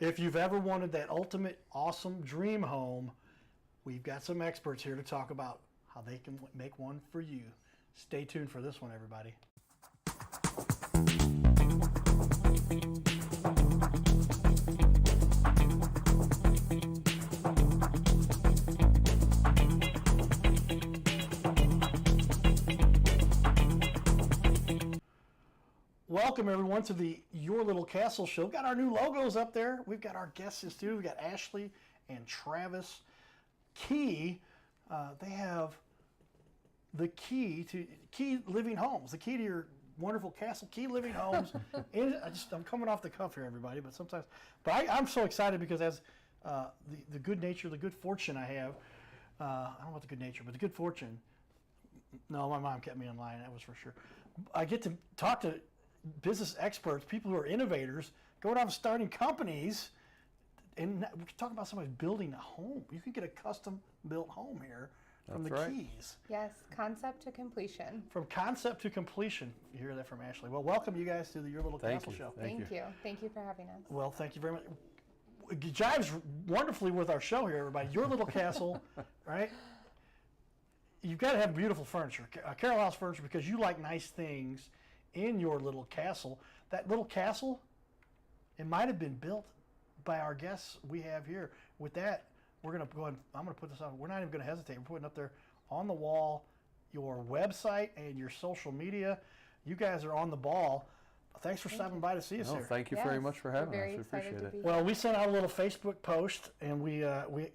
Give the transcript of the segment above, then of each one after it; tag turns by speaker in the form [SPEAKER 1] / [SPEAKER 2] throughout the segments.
[SPEAKER 1] If you've ever wanted that ultimate awesome dream home, we've got some experts here to talk about how they can make one for you. Stay tuned for this one, everybody. Welcome everyone to the Your Little Castle show. We've got our new logos up there. We've got our guests in studio. We've got Ashley and Travis. Key, they have the key to Key Living Homes, the key to your wonderful castle, Key Living Homes. I'm coming off the cuff here, everybody, but I'm so excited because as the good nature, the good fortune I have, I don't know about the good nature, but the good fortune. No, my mom kept me in line, that was for sure. I get to talk to business experts, people who are innovators, going out and starting companies, and we're talking about somebody building a home. You can get a custom built home here from the Keys.
[SPEAKER 2] Yes, concept to completion.
[SPEAKER 1] From concept to completion. You hear that from Ashley. Well, welcome you guys to the Your Little Castle show.
[SPEAKER 2] Thank you. Thank you for having us.
[SPEAKER 1] Well, thank you very much. It jives wonderfully with our show here, everybody. Your Little Castle, right? You've got to have beautiful furniture, Carroll House furniture, because you like nice things in your little castle. That little castle, it might have been built by our guests we have here. With that, we're going to go ahead, I'm going to put this on. We're not even going to hesitate. We're putting up there on the wall your website and your social media. You guys are on the ball. Thanks for stopping by to see us here.
[SPEAKER 3] Thank you very much for having us. We appreciate it.
[SPEAKER 1] Well, we sent out a little Facebook post, and we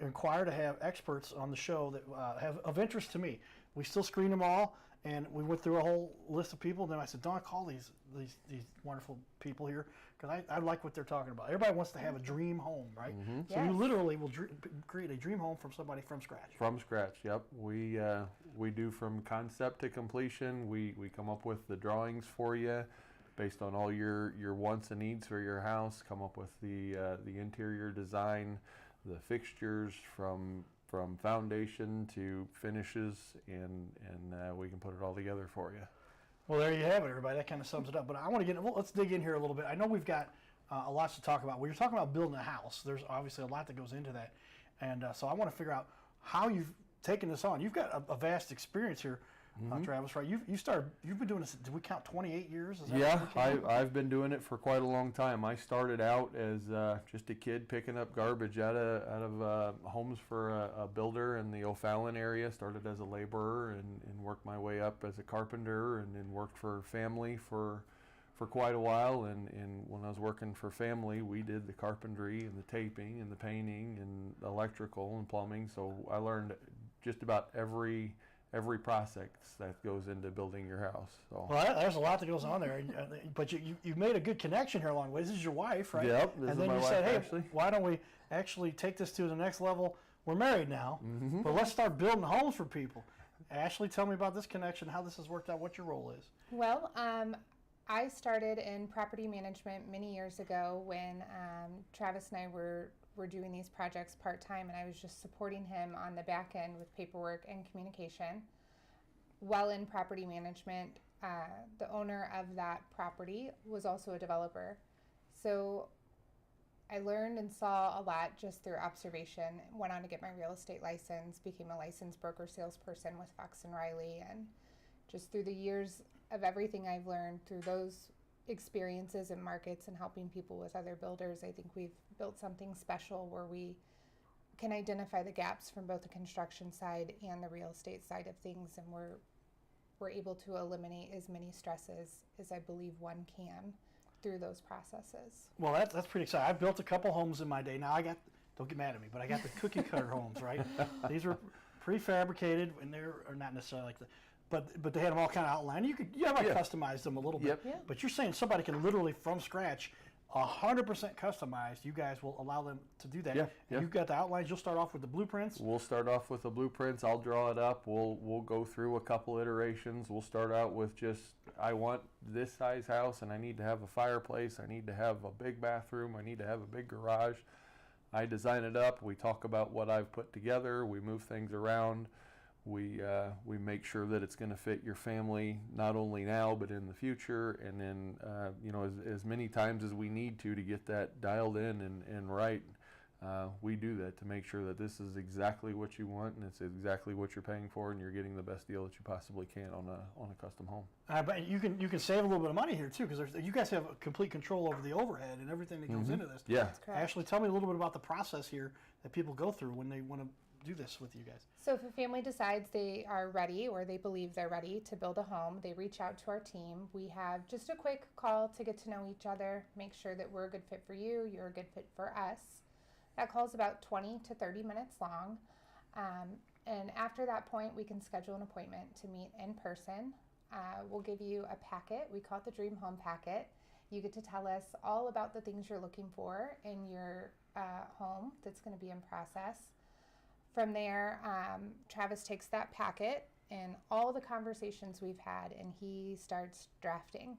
[SPEAKER 1] inquire to have experts on the show that have of interest to me. We still screen them all, and we went through a whole list of people. And then I said, "Don't call these wonderful people here because I like what they're talking about." Everybody wants to have a dream home, right? Mm-hmm. So you literally will create a dream home from somebody from scratch.
[SPEAKER 3] From scratch, yep. We do from concept to completion. We come up with the drawings for you, based on all your wants and needs for your house. Come up with the interior design, the fixtures from foundation to finishes, and we can put it all together for you.
[SPEAKER 1] Well, there you have it, everybody. That kind of sums it up. But I want to let's dig in here a little bit. I know we've got a lot to talk about. When you're talking about building a house, there's obviously a lot that goes into that, and so I want to figure out how you've taken this on. You've got a vast experience here. Travis, right? You've been doing this. Did we count 28 years? Is that
[SPEAKER 3] yeah, I've been doing it for quite a long time. I started out as just a kid picking up garbage out of homes for a builder in the O'Fallon area. Started as a laborer and worked my way up as a carpenter, and then worked for family for quite a while. And when I was working for family, we did the carpentry and the taping and the painting and electrical and plumbing. So I learned just about every process that goes into building your house. So.
[SPEAKER 1] Well, there's a lot that goes on there, but you made a good connection here along the way. This is your wife, right?
[SPEAKER 3] Yep, this is my wife,
[SPEAKER 1] and then you said, hey,
[SPEAKER 3] Ashley.
[SPEAKER 1] Why don't we actually take this to the next level? We're married now, but let's start building homes for people. Ashley, tell me about this connection, how this has worked out, what your role is.
[SPEAKER 2] Well, I started in property management many years ago when Travis and I were doing these projects part-time, and I was just supporting him on the back end with paperwork and communication. While in property management, the owner of that property was also a developer. So I learned and saw a lot just through observation. Went on to get my real estate license, became a licensed broker salesperson with Fox & Riley, and just through the years of everything I've learned through those experiences in markets and helping people with other builders, I think we've built something special where we can identify the gaps from both the construction side and the real estate side of things, and we're able to eliminate as many stresses as I believe one can through those processes.
[SPEAKER 1] Well, that's pretty exciting. I've built a couple homes in my day. Now don't get mad at me, but I got the cookie cutter homes, right? These are prefabricated, and they're not necessarily like but they had them all kind of outlined. You might customize them a little bit, but you're saying somebody can literally from scratch, 100% customized. You guys will allow them to do that. And you've got the outlines. You'll start off with the blueprints.
[SPEAKER 3] We'll start off with the blueprints. I'll draw it up. We'll go through a couple iterations. We'll start out with just, I want this size house, and I need to have a fireplace. I need to have a big bathroom. I need to have a big garage. I design it up. We talk about what I've put together. We move things around. We make sure that it's going to fit your family not only now but in the future, and then as many times as we need to get that dialed in and right. We do that to make sure that this is exactly what you want and it's exactly what you're paying for, and you're getting the best deal that you possibly can on a custom home.
[SPEAKER 1] But you can save a little bit of money here too, because you guys have complete control over the overhead and everything that goes into this.
[SPEAKER 3] Yeah.
[SPEAKER 2] That's correct.
[SPEAKER 1] Ashley, tell me a little bit about the process here that people go through when they want to do this with you guys.
[SPEAKER 2] So if a family decides they are ready, or they believe they're ready to build a home, they reach out to our team. We have just a quick call to get to know each other, make sure that we're a good fit for you, you're a good fit for us. That call is about 20 to 30 minutes long. And after that point, we can schedule an appointment to meet in person. We'll give you a packet. We call it the Dream Home Packet. You get to tell us all about the things you're looking for in your home that's going to be in process. From there, Travis takes that packet and all the conversations we've had, and he starts drafting.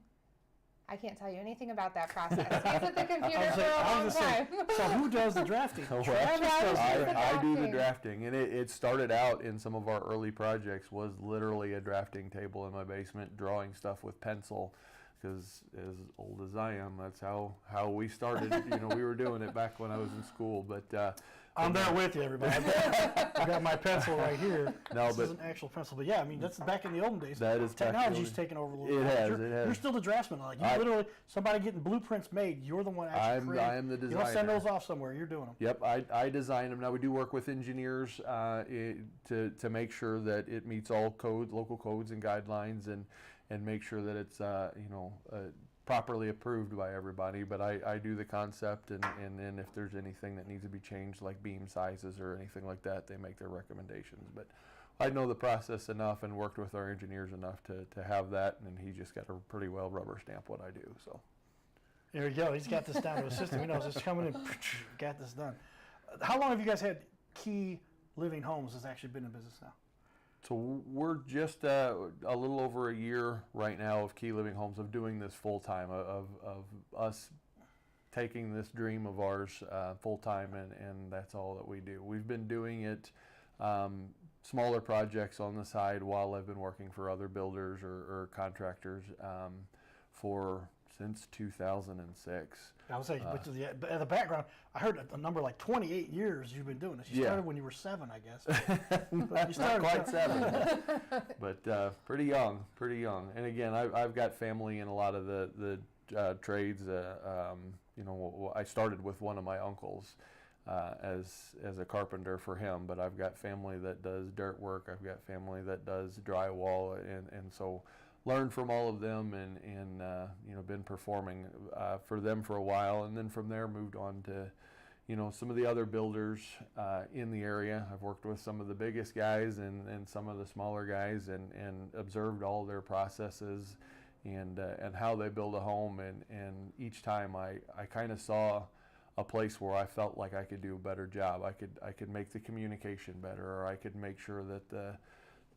[SPEAKER 2] I can't tell you anything about that process. He's at the computer for a long time.
[SPEAKER 1] So who does the drafting?
[SPEAKER 3] Well,
[SPEAKER 2] Travis does the
[SPEAKER 3] I do the
[SPEAKER 2] drafting.
[SPEAKER 3] drafting, and it started out in some of our early projects was literally a drafting table in my basement, drawing stuff with pencil, because as old as I am, that's how we started. We were doing it back when I was in school, but
[SPEAKER 1] I'm there with you, everybody. I got my pencil right here.
[SPEAKER 3] No,
[SPEAKER 1] This
[SPEAKER 3] but
[SPEAKER 1] is an actual pencil, but yeah, I mean that's back in the olden days.
[SPEAKER 3] That is back in the
[SPEAKER 1] Technology's
[SPEAKER 3] olden-
[SPEAKER 1] taken over a little
[SPEAKER 3] It
[SPEAKER 1] bit.
[SPEAKER 3] has,
[SPEAKER 1] You're,
[SPEAKER 3] it has.
[SPEAKER 1] You're still the draftsman. Like you literally, somebody getting blueprints made. You're the one actually creating.
[SPEAKER 3] I am the
[SPEAKER 1] You don't send
[SPEAKER 3] designer.
[SPEAKER 1] those off somewhere. You're doing them.
[SPEAKER 3] Yep, I design them. Now we do work with engineers to make sure that it meets all codes, local codes and guidelines, and make sure that it's properly approved by everybody. But I do the concept, and then if there's anything that needs to be changed, like beam sizes or anything like that, they make their recommendations. But I know the process enough and worked with our engineers enough to have that, and he just got to pretty well rubber stamp what I do. So.
[SPEAKER 1] There you go. He's got this down to a system. He knows it's coming in. Got this done. How long have you guys had Key Living Homes has actually been in business now?
[SPEAKER 3] So we're just a little over a year right now of Key Living Homes, of doing this full time, of us taking this dream of ours full time, and that's all that we do. We've been doing it smaller projects on the side while I've been working for other builders or contractors since 2006.
[SPEAKER 1] I was saying, but the background, I heard a number like 28 years you've been doing this. You started when you were 7, I guess. But you started
[SPEAKER 3] Not quite 7, but pretty young. And again, I've got family in a lot of the trades. I started with one of my uncles as a carpenter for him, but I've got family that does dirt work. I've got family that does drywall, and so learned from all of them, and been performing for them for a while, and then from there moved on to some of the other builders in the area. I've worked with some of the biggest guys and some of the smaller guys, and observed all their processes and how they build a home, and each time I kind of saw a place where I felt like I could do a better job. I could make the communication better, or I could make sure that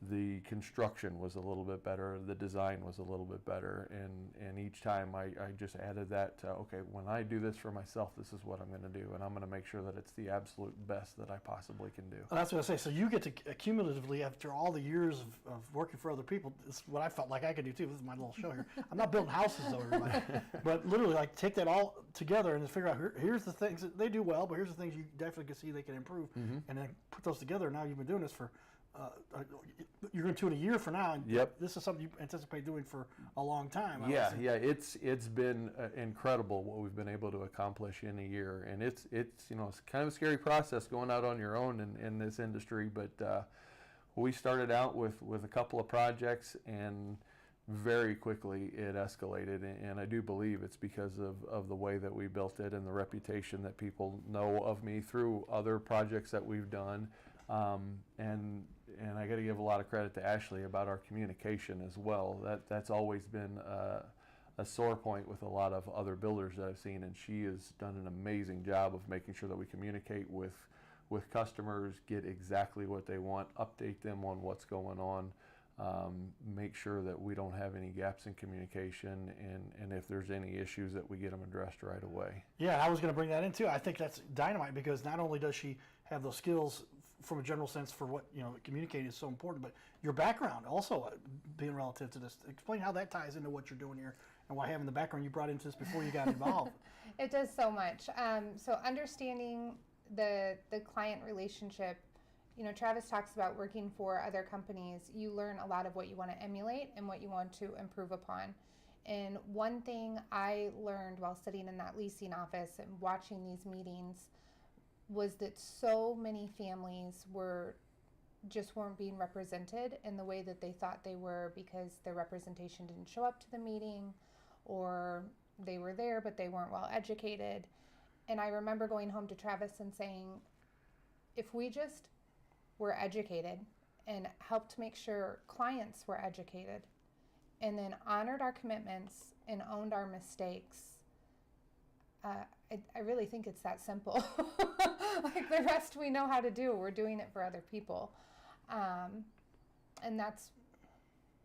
[SPEAKER 3] the construction was a little bit better, the design was a little bit better, and each time I just added that to, okay, when I do this for myself, this is what I'm going to do, and I'm going to make sure that it's the absolute best that I possibly can do.
[SPEAKER 1] Well, that's what I say. So you get to cumulatively, after all the years of working for other people, this is what I felt like I could do too. This is my little show here. I'm not building houses though, everybody. But literally, like, take that all together and just figure out, here's the things that they do well, but here's the things you definitely can see they can improve, and then put those together. Now you've been doing this for you're going to do it a year from now, and this is something you anticipate doing for a long time.
[SPEAKER 3] Yeah, it's been incredible what we've been able to accomplish in a year, and it's kind of a scary process going out on your own in this industry, but we started out with a couple of projects, and very quickly it escalated, and I do believe it's because of the way that we built it and the reputation that people know of me through other projects that we've done. And I got to give a lot of credit to Ashley about our communication as well. That's always been a sore point with a lot of other builders that I've seen, and she has done an amazing job of making sure that we communicate with customers, get exactly what they want, update them on what's going on, make sure that we don't have any gaps in communication, and if there's any issues that we get them addressed right away.
[SPEAKER 1] Yeah, I was going to bring that in too. I think that's dynamite, because not only does she have those skills from a general sense for what, communicating is so important, but your background also being relative to this. Explain how that ties into what you're doing here and why having the background you brought into this before you got involved.
[SPEAKER 2] It does so much. So understanding the client relationship, Travis talks about working for other companies. You learn a lot of what you want to emulate and what you want to improve upon. And one thing I learned while sitting in that leasing office and watching these meetings was that so many families weren't being represented in the way that they thought they were because their representation didn't show up to the meeting, or they were there but they weren't well educated. And I remember going home to Travis and saying, if we just were educated and helped make sure clients were educated and then honored our commitments and owned our mistakes, I really think it's that simple. Like the rest we know how to do. We're doing it for other people. And that's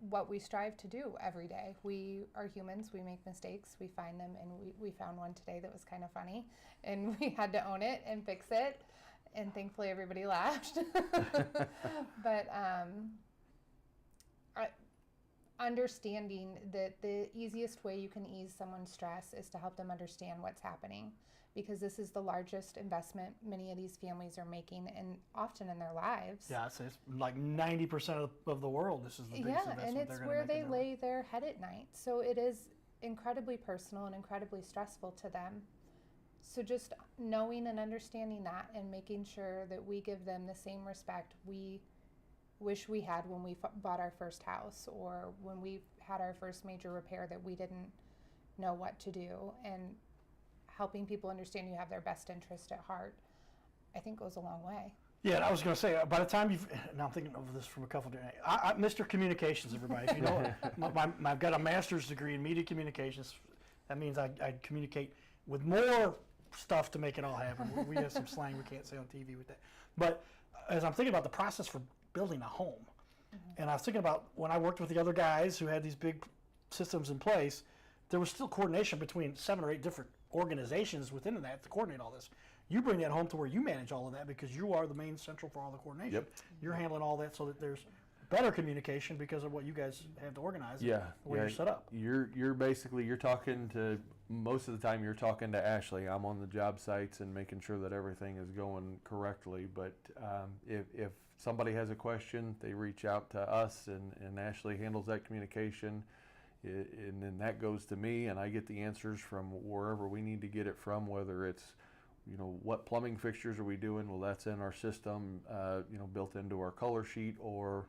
[SPEAKER 2] what we strive to do every day. We are humans. We make mistakes. We find them. And we found one today that was kind of funny. And we had to own it and fix it. And thankfully everybody laughed. But understanding that the easiest way you can ease someone's stress is to help them understand what's happening, because this is the largest investment many of these families are making, and often in their lives.
[SPEAKER 1] Yeah, it's like 90% of the world. This is the biggest investment
[SPEAKER 2] and it's
[SPEAKER 1] they're
[SPEAKER 2] where they
[SPEAKER 1] make
[SPEAKER 2] lay their head at night. So it is incredibly personal and incredibly stressful to them. So just knowing and understanding that and making sure that we give them the same respect we wish we had when we bought our first house, or when we had our first major repair that we didn't know what to do, and helping people understand you have their best interest at heart, I think goes a long way.
[SPEAKER 1] Yeah, and I was going to say, by the time now I'm thinking of this from a couple of different, Mr. Communications, everybody. If you know, I've got a master's degree in media communications. That means I communicate with more stuff to make it all happen. We have some slang we can't say on TV with that. But as I'm thinking about the process for building a home, and I was thinking about when I worked with the other guys who had these big systems in place, there was still coordination between 7 or 8 different organizations within that to coordinate all this. You bring that home to where you manage all of that because you are the main central for all the coordination.
[SPEAKER 3] Yep.
[SPEAKER 1] You're handling all that so that there's better communication because of what you guys have to organize.
[SPEAKER 3] Yeah,
[SPEAKER 1] the way you're set up.
[SPEAKER 3] You're basically talking to, most of the time you're talking to Ashley. I'm on the job sites and making sure that everything is going correctly. But if somebody has a question, they reach out to us, and Ashley handles that communication, and then that goes to me, and I get the answers from wherever we need to get it from, whether it's what plumbing fixtures are we doing? Well, that's in our system, built into our color sheet, or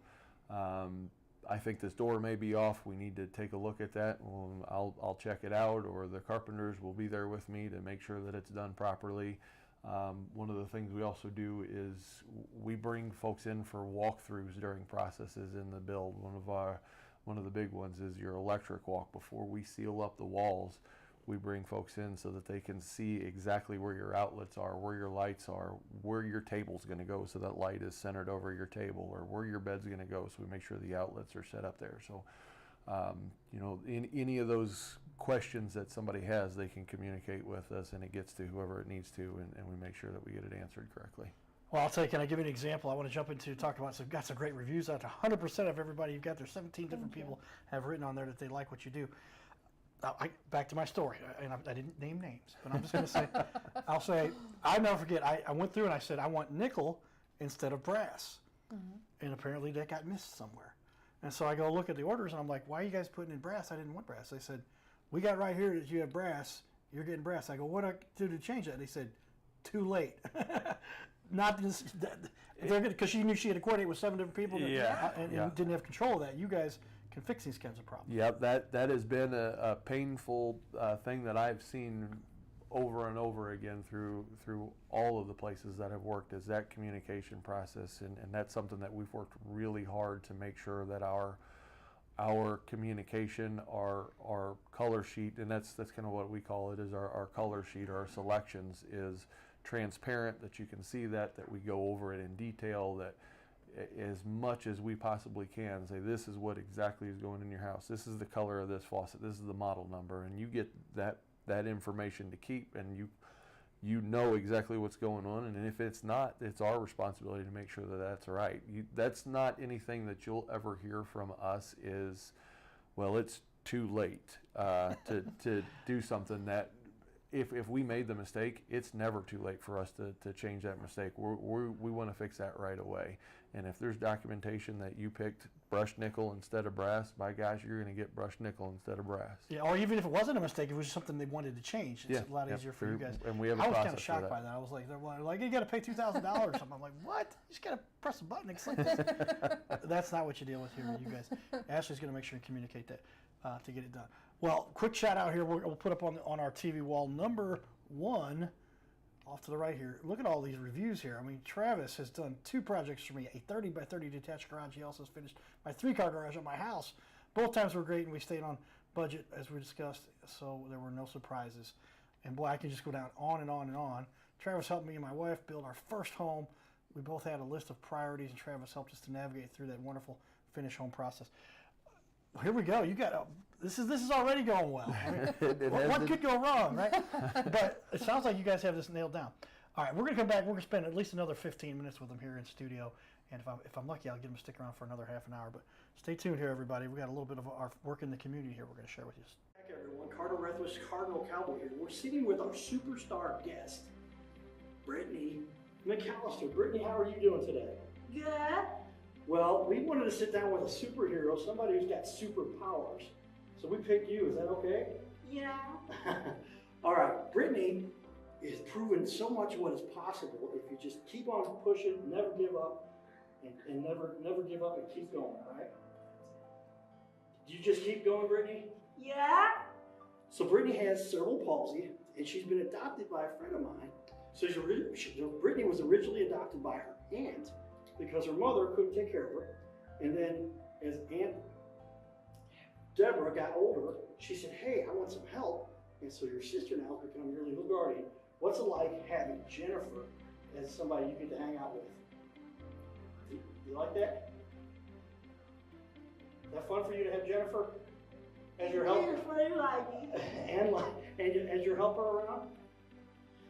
[SPEAKER 3] I think this door may be off. We need to take a look at that. Well, I'll check it out, or the carpenters will be there with me to make sure that it's done properly. One of the things we also do is we bring folks in for walkthroughs during processes in the build. One of the big ones is your electric walk. Before we seal up the walls, we bring folks in so that they can see exactly where your outlets are, where your lights are, where your table's going to go, so that light is centered over your table, or where your bed's going to go, so we make sure the outlets are set up there. So, in any of those questions that somebody has, they can communicate with us, and it gets to whoever it needs to, and we make sure that we get it answered correctly.
[SPEAKER 1] Well, I'll tell you, can I give you an example? I want to jump into talk about got some great reviews out there. 100% of everybody you've got there, 17 different people have written on there that they like what you do. Back to my story, and I didn't name names, but I'm just going to say, I'll never forget, I went through and I said, I want nickel instead of brass. And apparently that got missed somewhere. And so I go look at the orders, and I'm like, why are you guys putting in brass? I didn't want brass. They said, we got right here that you have brass, you're getting brass. I go, what do I do to change that? They said, too late. Not this, because she knew she had to coordinate with 7 different people and didn't have control of that. You guys can fix these kinds of problems.
[SPEAKER 3] Yeah, that has been a painful thing that I've seen over and over again through all of the places that I've worked, is that communication process, and that's something that we've worked really hard to make sure that our communication, our color sheet, and that's kind of what we call it, is our color sheet, or our selections, is transparent, that you can see that we go over it in detail, that as much as we possibly can say, this is what exactly is going in your house, this is the color of this faucet, this is the model number, and you get that information to keep, and you know exactly what's going on, and if it's not, it's our responsibility to make sure that that's right. That's not anything that you'll ever hear from us is, well, it's too late to do something that, if we made the mistake, it's never too late for us to change that mistake. We want to fix that right away. And if there's documentation that you picked brushed nickel instead of brass, by gosh, you're going to get brushed nickel instead of brass.
[SPEAKER 1] Yeah, or even if it wasn't a mistake, it was just something they wanted to change. It's a lot easier for you guys.
[SPEAKER 3] And we have a
[SPEAKER 1] I was
[SPEAKER 3] process
[SPEAKER 1] kind of shocked
[SPEAKER 3] for
[SPEAKER 1] by that. I was like, they're like, you got to pay $2,000 or something. I'm like, what? You just got to press a button. It's like this. That's not what you deal with here, you guys. Ashley's going to make sure and communicate that to get it done. Well, quick shout out here. We'll put up on our TV wall number 1. Off to the right here. Look at all these reviews here. I mean, Travis has done 2 projects for me, a 30 by 30 detached garage. He also has finished my 3-car garage at my house. Both times were great, and we stayed on budget, as we discussed, so there were no surprises. And boy, I can just go down on and on and on. Travis helped me and my wife build our first home. We both had a list of priorities, and Travis helped us to navigate through that wonderful finish home process. Here we go. You got this is already going well. I mean, what could go wrong, right? But it sounds like you guys have this nailed down. All right, we're gonna come back. We're gonna spend at least another 15 minutes with them here in studio, and if I'm lucky, I'll get them to stick around for another half an hour. But stay tuned here, everybody. We got a little bit of our work in the community here. We're gonna share with you. Back, everyone. Carter Rethwish, Cardinal Cowboy here. We're sitting with our superstar guest, Brittany McAllister. Brittany, how are you doing today?
[SPEAKER 4] Good.
[SPEAKER 1] Well, we wanted to sit down with a superhero, somebody who's got superpowers. So we picked you. Is that okay?
[SPEAKER 4] Yeah.
[SPEAKER 1] All right. Brittany has proven so much what is possible if you just keep on pushing, never give up, and never give up and keep going, all right? Do you just keep going, Brittany?
[SPEAKER 4] Yeah.
[SPEAKER 1] So Brittany has cerebral palsy, and she's been adopted by a friend of mine. So Brittany was originally adopted by her aunt, because her mother couldn't take care of her. And then as Aunt Deborah got older, she said, hey, I want some help. And so your sister now has become your legal guardian. What's it like having Jennifer as somebody you get to hang out with? Do you like that? Is that fun for you to have Jennifer as your helper? and as your helper around?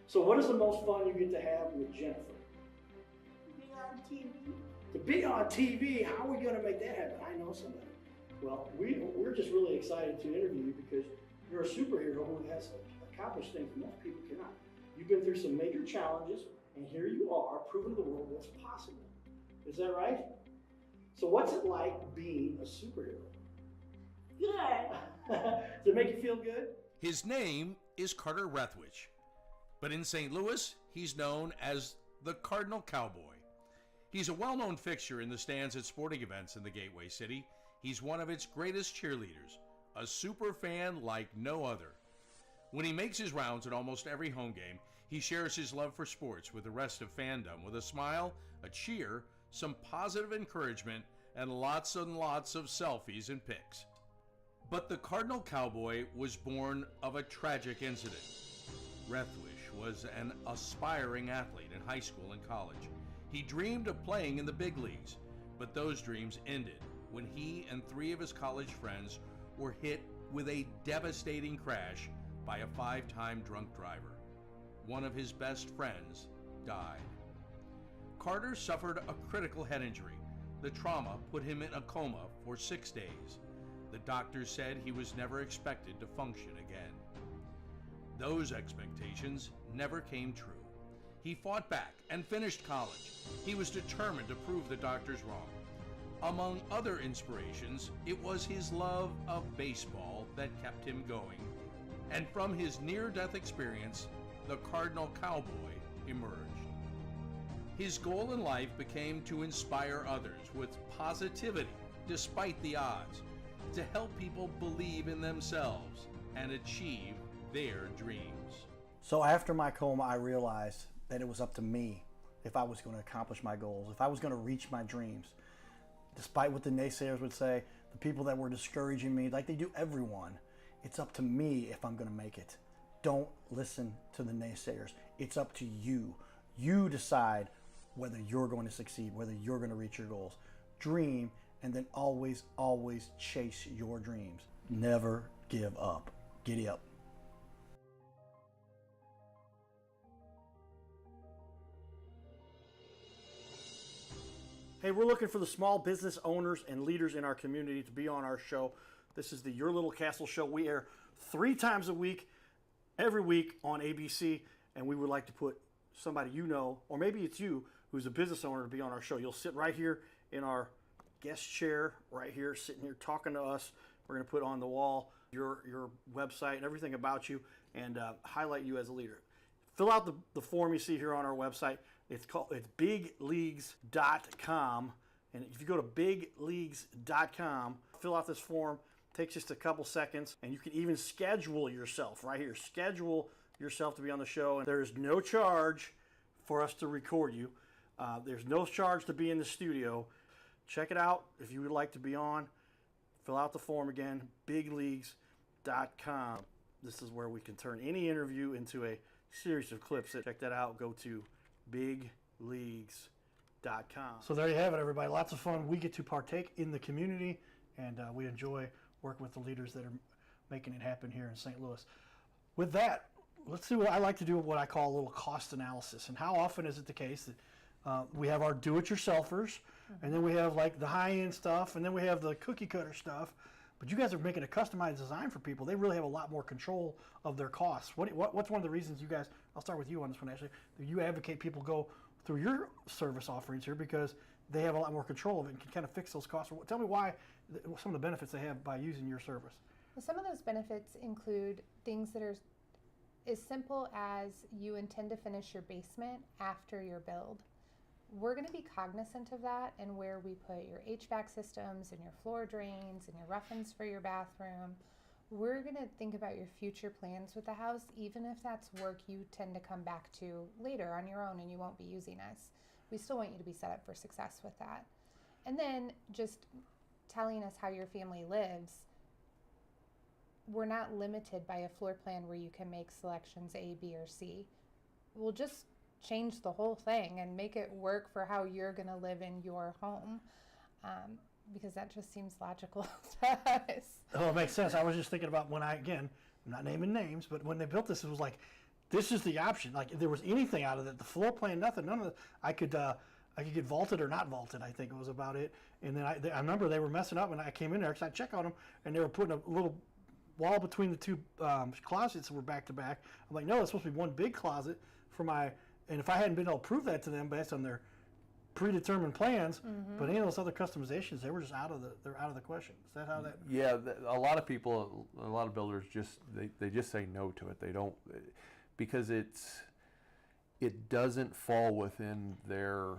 [SPEAKER 1] So what is the most fun you get to have with Jennifer?
[SPEAKER 4] Be on TV.
[SPEAKER 1] To be on TV, how are we going to make that happen? I know somebody. Well, we're just really excited to interview you because you're a superhero who has accomplished things most people cannot. You've been through some major challenges, and here you are, proving to the world what's possible. Is that right? So what's it like being a superhero?
[SPEAKER 4] Good.
[SPEAKER 1] Does it make you feel good?
[SPEAKER 5] His name is Carter Rethwish, but in St. Louis, he's known as the Cardinal Cowboy. He's a well-known fixture in the stands at sporting events in the Gateway City. He's one of its greatest cheerleaders, a super fan like no other. When he makes his rounds at almost every home game, he shares his love for sports with the rest of fandom with a smile, a cheer, some positive encouragement, and lots and lots of selfies and pics. But the Cardinal Cowboy was born of a tragic incident. Rethwish was an aspiring athlete in high school and college. He dreamed of playing in the big leagues, but those dreams ended when he and 3 of his college friends were hit with a devastating crash by a 5-time drunk driver. One of his best friends died. Carter suffered a critical head injury. The trauma put him in a coma for 6 days. The doctors said he was never expected to function again. Those expectations never came true. He fought back and finished college. He was determined to prove the doctors wrong. Among other inspirations, it was his love of baseball that kept him going. And from his near-death experience, the Cardinal Cowboy emerged. His goal in life became to inspire others with positivity despite the odds, to help people believe in themselves and achieve their dreams.
[SPEAKER 1] So after my coma, I realized that it was up to me if I was going to accomplish my goals, if I was going to reach my dreams. Despite what the naysayers would say, the people that were discouraging me, like they do everyone, it's up to me if I'm going to make it. Don't listen to the naysayers. It's up to you. You decide whether you're going to succeed, whether you're going to reach your goals. Dream, and then always, always chase your dreams. Never give up. Giddy up. we're looking for the small business owners and leaders in our community to be on our show. This is the Your Little Castle Show. We air 3 times a week, every week on ABC, and we would like to put somebody you know, or maybe it's you, who's a business owner to be on our show. You'll sit right here in our guest chair, right here, sitting here talking to us. We're going to put on the wall your website and everything about you, and highlight you as a leader. Fill out the form you see here on our website. It's bigleagues.com, and if you go to bigleagues.com, fill out this form. It takes just a couple seconds, and you can even schedule yourself right here. Schedule yourself to be on the show, and there's no charge for us to record you. There's no charge to be in the studio. Check it out if you would like to be on. Fill out the form again, bigleagues.com. This is where we can turn any interview into a series of clips. Check that out. Go to bigleagues.com. So there you have it, everybody. Lots of fun. We get to partake in the community, and we enjoy working with the leaders that are making it happen here in St. Louis. With that, let's do what I like to do, what I call a little cost analysis. And how often is it the case that we have our do-it-yourselfers, and then we have like the high-end stuff, and then we have the cookie-cutter stuff. But you guys are making a customized design for people. They really have a lot more control of their costs. What's one of the reasons you guys, I'll start with you on this one actually, that you advocate people go through your service offerings here because they have a lot more control of it and can kind of fix those costs. Tell me why, some of the benefits they have by using your service.
[SPEAKER 2] Well, some of those benefits include things that are as simple as you intend to finish your basement after your build. We're going to be cognizant of that and where we put your HVAC systems and your floor drains and your rough-ins for your bathroom. We're going to think about your future plans with the house, even if that's work you tend to come back to later on your own and you won't be using us. We still want you to be set up for success with that. And then just telling us how your family lives. We're not limited by a floor plan where you can make selections A, B, or C. We'll just change the whole thing and make it work for how you're going to live in your home, because that just seems logical to us.
[SPEAKER 1] Oh, it makes sense. I was just thinking about I'm not naming names, but when they built this, it was like, this is the option. Like, if there was anything out of it, the floor plan, nothing, none of it, I could get vaulted or not vaulted, I think it was about it. And then I remember they were messing up, and I came in there because I checked on them, and they were putting a little wall between the two closets that were back to back. I'm like, no, it's supposed to be one big closet for my. And if I hadn't been able to prove that to them based on their predetermined plans, but any of those other customizations, they were just out of the question. Is that how that?
[SPEAKER 3] Yeah, a lot of people, a lot of builders they just say no to it. They don't, because it doesn't fall within their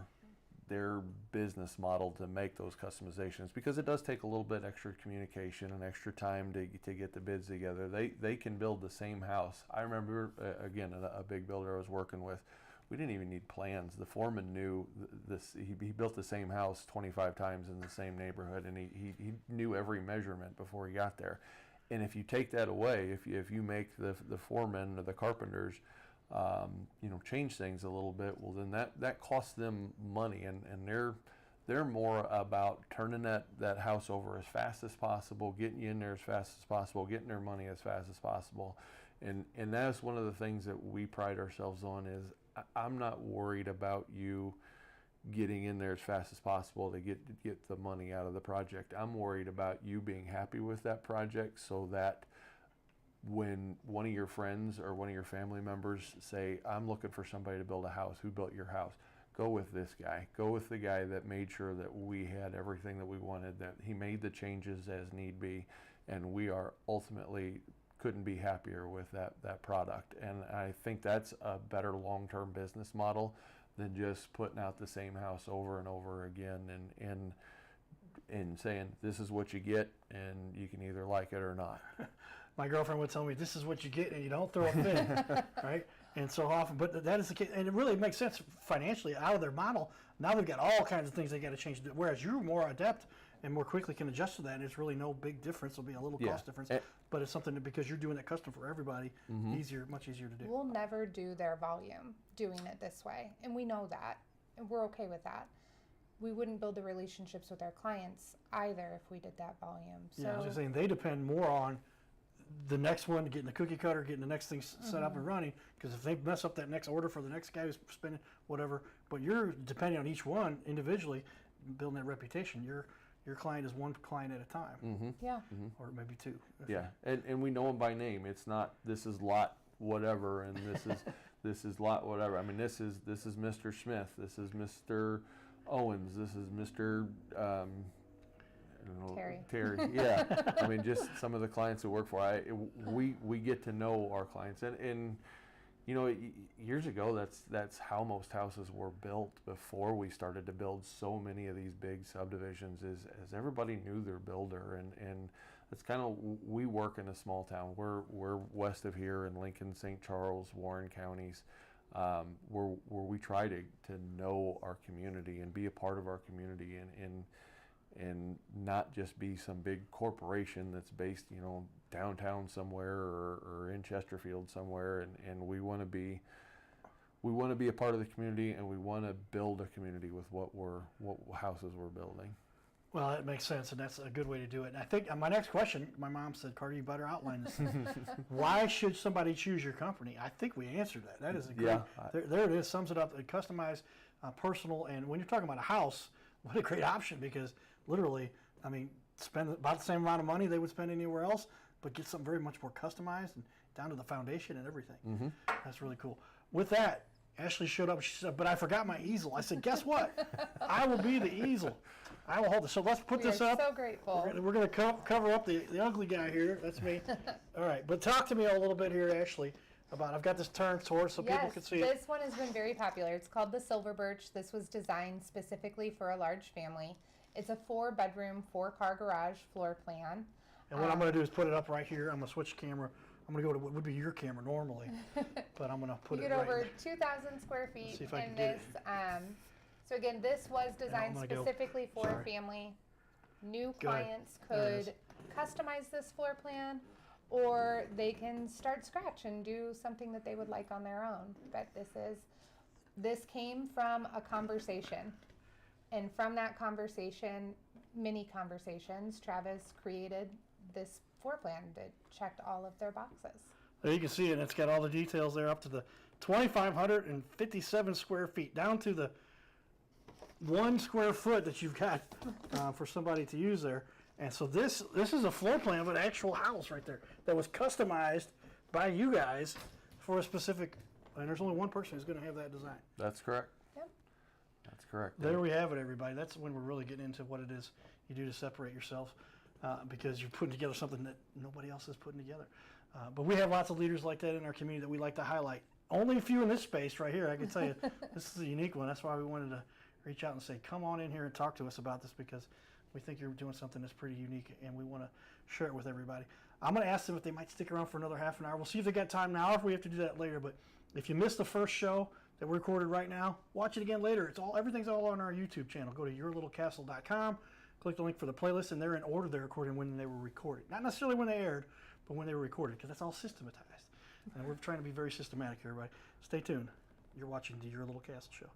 [SPEAKER 3] business model to make those customizations, because it does take a little bit extra communication and extra time to get the bids together. They can build the same house. I remember, again, a big builder I was working with, we didn't even need plans. The foreman knew this. He built the same house 25 times in the same neighborhood, and he knew every measurement before he got there. And if you take that away, if you make the foremen or the carpenters change things a little bit, well, then that costs them money, and they're more about turning that house over as fast as possible, getting you in there as fast as possible, getting their money as fast as possible. And that's one of the things that we pride ourselves on is I'm not worried about you getting in there as fast as possible to get the money out of the project. I'm worried about you being happy with that project, so that when one of your friends or one of your family members say, I'm looking for somebody to build a house, who built your house? Go with this guy. Go with the guy that made sure that we had everything that we wanted, that he made the changes as need be, and we are ultimately couldn't be happier with that product. And I think that's a better long-term business model than just putting out the same house over and over again and saying, this is what you get, and you can either like it or not.
[SPEAKER 1] My girlfriend would tell me, this is what you get, and you don't throw a fit, right? And so often, but that is the case, and it really makes sense financially out of their model. Now they've got all kinds of things they got to change, whereas you're more adept and more quickly can adjust to that, and it's really no big difference. There'll be a little cost difference, but it's something that, because you're doing that custom for everybody, much easier to do.
[SPEAKER 2] We'll never do their volume doing it this way, and we know that, and we're okay with that. We wouldn't build the relationships with our clients either if we did that volume. So
[SPEAKER 1] yeah, I was just saying, they depend more on the next one, getting the cookie cutter, getting the next thing set up and running, because if they mess up that next order for the next guy who's spending whatever, but you're depending on each one individually, building that reputation. Your client is one client at a time,
[SPEAKER 2] Yeah.
[SPEAKER 1] or maybe two.
[SPEAKER 3] Yeah, and we know them by name. It's not this is lot whatever, and this is this is lot whatever. I mean, this is Mr. Smith. This is Mr. Owens. This is Mr. I don't know,
[SPEAKER 2] Terry.
[SPEAKER 3] Yeah, I mean, just some of the clients who work for. We get to know our clients, and you know, years ago, that's how most houses were built before we started to build so many of these big subdivisions. Is everybody knew their builder, and it's kind of, we work in a small town. We're west of here in Lincoln, St. Charles, Warren counties, where we try to know our community and be a part of our community, and not just be some big corporation that's based, you know, downtown somewhere or in Chesterfield somewhere, and we want to be a part of the community, and we want to build a community with what houses we're building.
[SPEAKER 1] Well, that makes sense, and that's a good way to do it. And I think my next question, my mom said, Carter, you better outline this. Why should somebody choose your company? I think we answered that. That is a great, there it is, sums it up, customized, personal, and when you're talking about a house, what a great option, because literally, I mean, spend about the same amount of money they would spend anywhere else, but get something very much more customized and down to the foundation and everything. That's really cool. With that, Ashley showed up. She said, but I forgot my easel. I said, guess what? I will be the easel. I will hold it. So let's put this up.
[SPEAKER 2] So grateful.
[SPEAKER 1] We're going to cover up the ugly guy here. That's me. All right. But talk to me a little bit here, Ashley, about, I've got this turned towards so people can see it.
[SPEAKER 2] This one has been very popular. It's called the Silver Birch. This was designed specifically for a large family. It's a 4-bedroom, 4-car garage floor plan.
[SPEAKER 1] And what I'm going to do is put it up right here. I'm going to switch camera. I'm going to go to what would be your camera normally, but I'm going to put
[SPEAKER 2] you
[SPEAKER 1] it
[SPEAKER 2] get
[SPEAKER 1] right
[SPEAKER 2] over
[SPEAKER 1] in.
[SPEAKER 2] 2,000 square feet
[SPEAKER 1] See if I
[SPEAKER 2] in
[SPEAKER 1] can get
[SPEAKER 2] this. So again, this was designed
[SPEAKER 1] gonna go-
[SPEAKER 2] specifically for
[SPEAKER 1] sorry.
[SPEAKER 2] a family. New
[SPEAKER 1] Go ahead.
[SPEAKER 2] clients
[SPEAKER 1] There it
[SPEAKER 2] could customize this floor plan, or they can start scratch and do something that they would like on their own. But this came from a conversation, and from that conversation, many conversations, Travis created this floor plan that checked all of their boxes.
[SPEAKER 1] There you can see it, and it's got all the details there up to the 2,557 square feet, down to the 1 square foot that you've got for somebody to use there. And so this is a floor plan of an actual house right there that was customized by you guys for a specific, and there's only one person who's going to have that design.
[SPEAKER 3] That's correct.
[SPEAKER 2] Yep.
[SPEAKER 3] That's correct.
[SPEAKER 1] There we have it, everybody. That's when we're really getting into what it is you do to separate yourself, because you're putting together something that nobody else is putting together. But we have lots of leaders like that in our community that we like to highlight. Only a few in this space right here. I can tell you, this is a unique one. That's why we wanted to reach out and say, come on in here and talk to us about this, because we think you're doing something that's pretty unique, and we want to share it with everybody. I'm going to ask them if they might stick around for another half an hour. We'll see if they got time now, or if we have to do that later. But if you missed the first show that we recorded right now, watch it again later. Everything's all on our YouTube channel. Go to yourlittlecastle.com, click the link for the playlist, and they're in order they're recording when they were recorded. Not necessarily when they aired, but when they were recorded, because that's all systematized. And we're trying to be very systematic here, everybody. Stay tuned. You're watching the Your Little Castle Show.